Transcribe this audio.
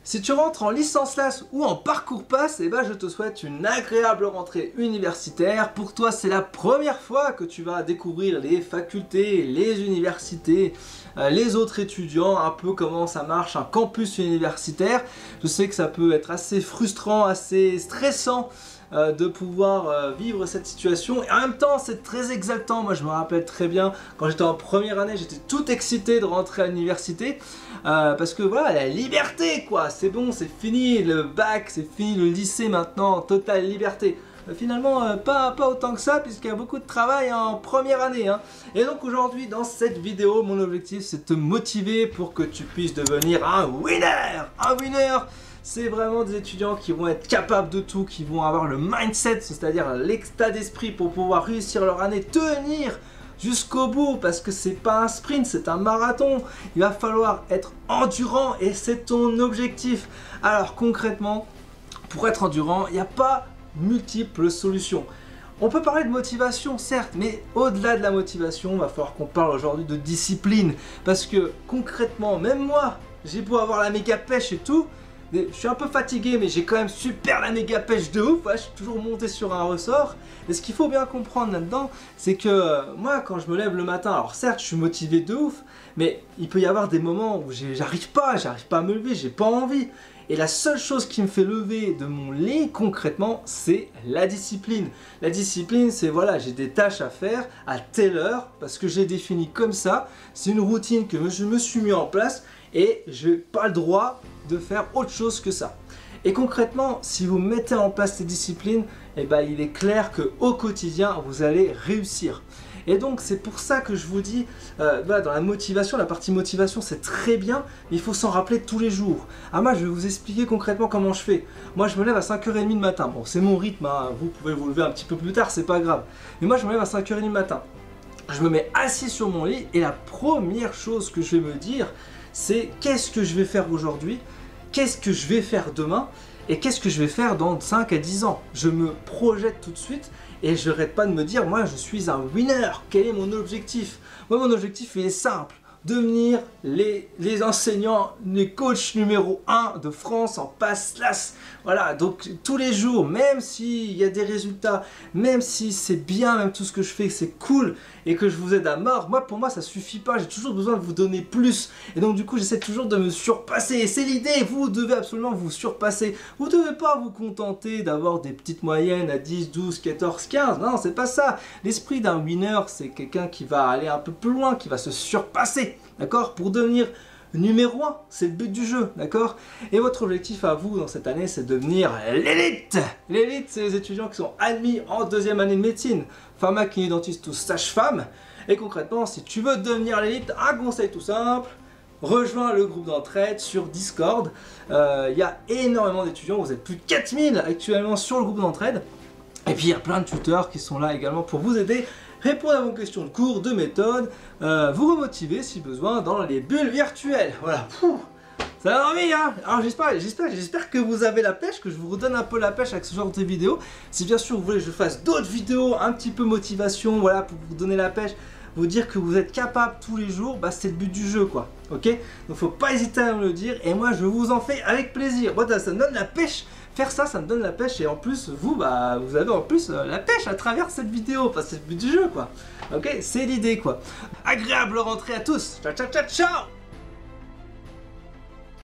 Si tu rentres en licence LAS ou en parcours pass, eh ben je te souhaite une agréable rentrée universitaire. Pour toi, c'est la première fois que tu vas découvrir les facultés, les universités, les autres étudiants, un peu comment ça marche un campus universitaire. Je sais que ça peut être assez frustrant, assez stressant de pouvoir vivre cette situation, et en même temps c'est très exaltant. Moi je me rappelle très bien quand j'étais en première année, j'étais tout excité de rentrer à l'université parce que voilà, la liberté quoi, c'est bon, c'est fini le bac, c'est fini le lycée maintenant, totale liberté. Finalement pas autant que ça, puisqu'il y a beaucoup de travail en première année hein. Et donc aujourd'hui dans cette vidéo, mon objectif c'est de te motiver pour que tu puisses devenir un winner. Un winner, c'est vraiment des étudiants qui vont être capables de tout, qui vont avoir le mindset, c'est-à-dire l'état d'esprit pour pouvoir réussir leur année, tenir jusqu'au bout, parce que c'est pas un sprint, c'est un marathon. Il va falloir être endurant et c'est ton objectif. Alors concrètement, pour être endurant, il n'y a pas multiples solutions. On peut parler de motivation, certes, mais au-delà de la motivation, il va falloir qu'on parle aujourd'hui de discipline. Parce que concrètement, même moi, j'ai beau avoir la méga pêche et tout, je suis un peu fatigué, mais j'ai quand même super la méga pêche de ouf. Ouais, je suis toujours monté sur un ressort. Et ce qu'il faut bien comprendre là-dedans, c'est que moi, quand je me lève le matin, alors certes, je suis motivé de ouf, mais il peut y avoir des moments où j'arrive pas à me lever, j'ai pas envie. Et la seule chose qui me fait lever de mon lit concrètement, c'est la discipline. La discipline, c'est voilà, j'ai des tâches à faire à telle heure parce que j'ai défini comme ça. C'est une routine que je me suis mis en place et je n'ai pas le droit de faire autre chose que ça. Et concrètement, si vous mettez en place ces disciplines, eh ben, il est clair qu'au quotidien, vous allez réussir. Et donc c'est pour ça que je vous dis, voilà, dans la motivation, la partie motivation c'est très bien, mais il faut s'en rappeler tous les jours. Ah moi je vais vous expliquer concrètement comment je fais. Moi je me lève à 5h30 le matin, bon c'est mon rythme, hein. Vous pouvez vous lever un petit peu plus tard, c'est pas grave. Mais moi je me lève à 5h30 le matin, je me mets assis sur mon lit et la première chose que je vais me dire, c'est qu'est-ce que je vais faire aujourd'hui, qu'est-ce que je vais faire demain, et qu'est-ce que je vais faire dans 5 à 10 ans. Je me projette tout de suite et je n'arrête pas de me dire, moi je suis un winner, quel est mon objectif? Moi mon objectif il est simple, devenir les enseignants, les coachs numéro 1 de France en pass LAS. Voilà, donc tous les jours, même s'il y a des résultats, même si c'est bien, même tout ce que je fais, c'est cool et que je vous aide à mort, pour moi ça suffit pas, j'ai toujours besoin de vous donner plus. Et donc du coup j'essaie toujours de me surpasser, et c'est l'idée, vous devez absolument vous surpasser. Vous ne devez pas vous contenter d'avoir des petites moyennes à 10, 12, 14, 15, non c'est pas ça. L'esprit d'un winner c'est quelqu'un qui va aller un peu plus loin, qui va se surpasser, d'accord, pour devenir numéro 1, c'est le but du jeu, d'accord. Et votre objectif à vous dans cette année, c'est de devenir l'élite. L'élite, c'est les étudiants qui sont admis en deuxième année de médecine, pharma, kiné, dentiste ou sage-femme. Et concrètement, si tu veux devenir l'élite, un conseil tout simple, rejoins le groupe d'entraide sur Discord. Il y a énormément d'étudiants, vous êtes plus de 4000 actuellement sur le groupe d'entraide. Et puis il y a plein de tuteurs qui sont là également pour vous aider, répondre à vos questions de cours, de méthode, vous remotiver si besoin dans les bulles virtuelles. Voilà, ça donne envie hein. Alors j'espère que vous avez la pêche, que je vous redonne un peu la pêche avec ce genre de vidéos. Si bien sûr vous voulez que je fasse d'autres vidéos un petit peu motivation, voilà, pour vous donner la pêche, vous dire que vous êtes capable tous les jours, bah c'est le but du jeu quoi, ok. Donc faut pas hésiter à me le dire et moi je vous en fais avec plaisir. Moi ça me donne la pêche. Faire ça, ça me donne la pêche et en plus, vous, bah, vous avez en plus la pêche à travers cette vidéo. Enfin, c'est le but du jeu, quoi. Ok, c'est l'idée, quoi. Agréable rentrée à tous. Ciao, ciao, ciao, ciao.